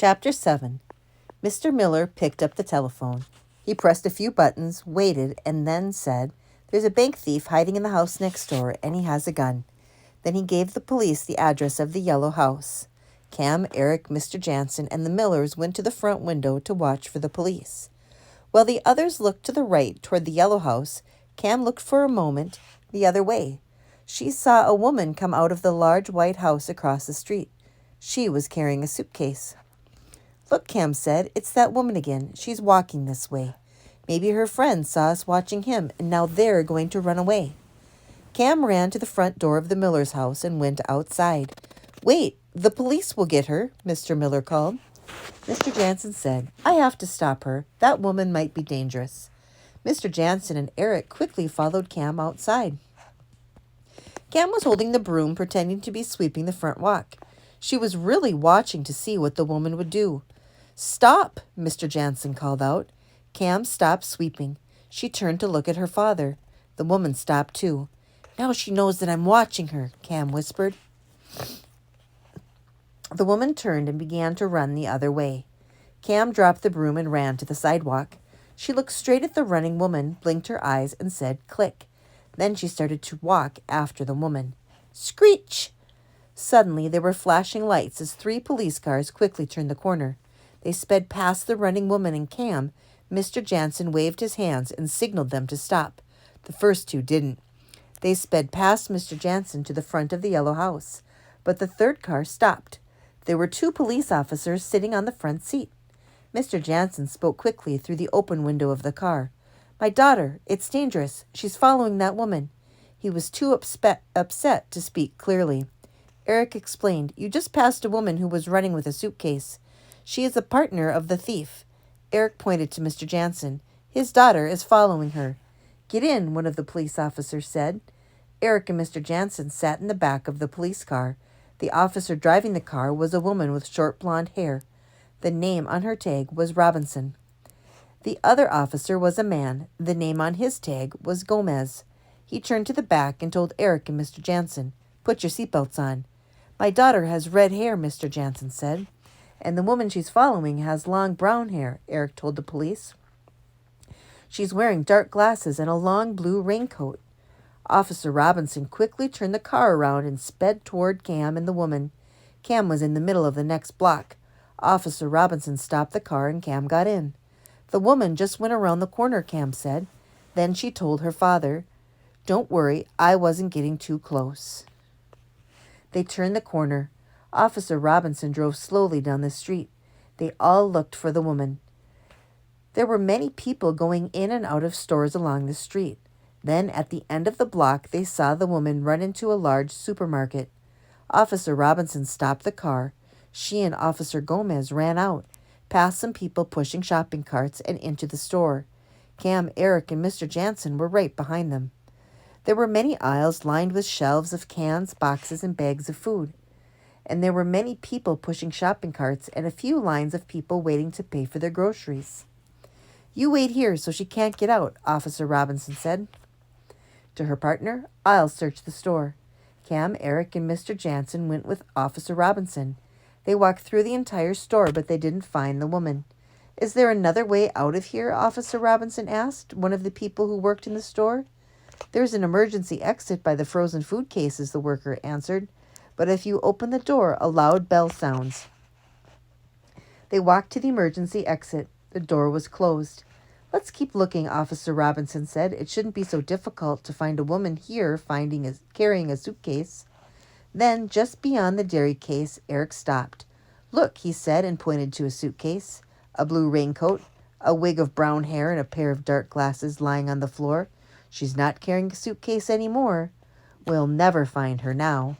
Chapter 7. Mr. Miller picked up the telephone. He pressed a few buttons, waited, and then said, "There's a bank thief hiding in the house next door, and he has a gun." Then he gave the police the address of the yellow house. Cam, Eric, Mr. Jansen, and the Millers went to the front window to watch for the police. While the others looked to the right toward the yellow house, Cam looked for a moment the other way. She saw a woman come out of the large white house across the street. She was carrying a suitcase. "Look," Cam said, "it's that woman again. She's walking this way. Maybe her friends saw us watching him, and now they're going to run away." Cam ran to the front door of the Miller's house and went outside. "Wait, the police will get her," Mr. Miller called. Mr. Jansen said, "I have to stop her. That woman might be dangerous." Mr. Jansen and Eric quickly followed Cam outside. Cam was holding the broom, pretending to be sweeping the front walk. She was really watching to see what the woman would do. "Stop!" Mr. Jansen called out. Cam stopped sweeping. She turned to look at her father. The woman stopped too. "Now she knows that I'm watching her," Cam whispered. The woman turned and began to run the other way. Cam dropped the broom and ran to the sidewalk. She looked straight at the running woman, blinked her eyes, and said, "Click." Then she started to walk after the woman. Screech! Suddenly there were flashing lights as 3 police cars quickly turned the corner. They sped past the running woman and Cam. Mr. Jansen waved his hands and signaled them to stop. The first 2 didn't. They sped past Mr. Jansen to the front of the yellow house. But the 3rd car stopped. There were 2 police officers sitting on the front seat. Mr. Jansen spoke quickly through the open window of the car. "My daughter, it's dangerous. She's following that woman." He was too upset to speak clearly. Eric explained, "You just passed a woman who was running with a suitcase. She is a partner of the thief." Eric pointed to Mr. Jansen. "His daughter is following her." "Get in," one of the police officers said. Eric and Mr. Jansen sat in the back of the police car. The officer driving the car was a woman with short blonde hair. The name on her tag was Robinson. The other officer was a man. The name on his tag was Gomez. He turned to the back and told Eric and Mr. Jansen, "Put your seatbelts on." "My daughter has red hair," Mr. Jansen said. "And the woman she's following has long brown hair," Eric told the police. "She's wearing dark glasses and a long blue raincoat." Officer Robinson quickly turned the car around and sped toward Cam and the woman. Cam was in the middle of the next block. Officer Robinson stopped the car and Cam got in. "The woman just went around the corner," Cam said. Then she told her father, "Don't worry, I wasn't getting too close." They turned the corner. Officer Robinson drove slowly down the street. They all looked for the woman. There were many people going in and out of stores along the street. Then, at the end of the block, they saw the woman run into a large supermarket. Officer Robinson stopped the car. She and Officer Gomez ran out, past some people pushing shopping carts, and into the store. Cam, Eric, and Mr. Jansen were right behind them. There were many aisles lined with shelves of cans, boxes, and bags of food. And there were many people pushing shopping carts and a few lines of people waiting to pay for their groceries. "You wait here so she can't get out," Officer Robinson said. To her partner, "I'll search the store." Cam, Eric, and Mr. Jansen went with Officer Robinson. They walked through the entire store, but they didn't find the woman. "Is there another way out of here?" Officer Robinson asked one of the people who worked in the store. "There's an emergency exit by the frozen food cases," the worker answered. "But if you open the door, a loud bell sounds." They walked to the emergency exit. The door was closed. "Let's keep looking," Officer Robinson said. "It shouldn't be so difficult to find a woman here carrying a suitcase." Then, just beyond the dairy case, Eric stopped. "Look," he said, and pointed to a suitcase. A blue raincoat, a wig of brown hair, and a pair of dark glasses lying on the floor. "She's not carrying a suitcase anymore. We'll never find her now."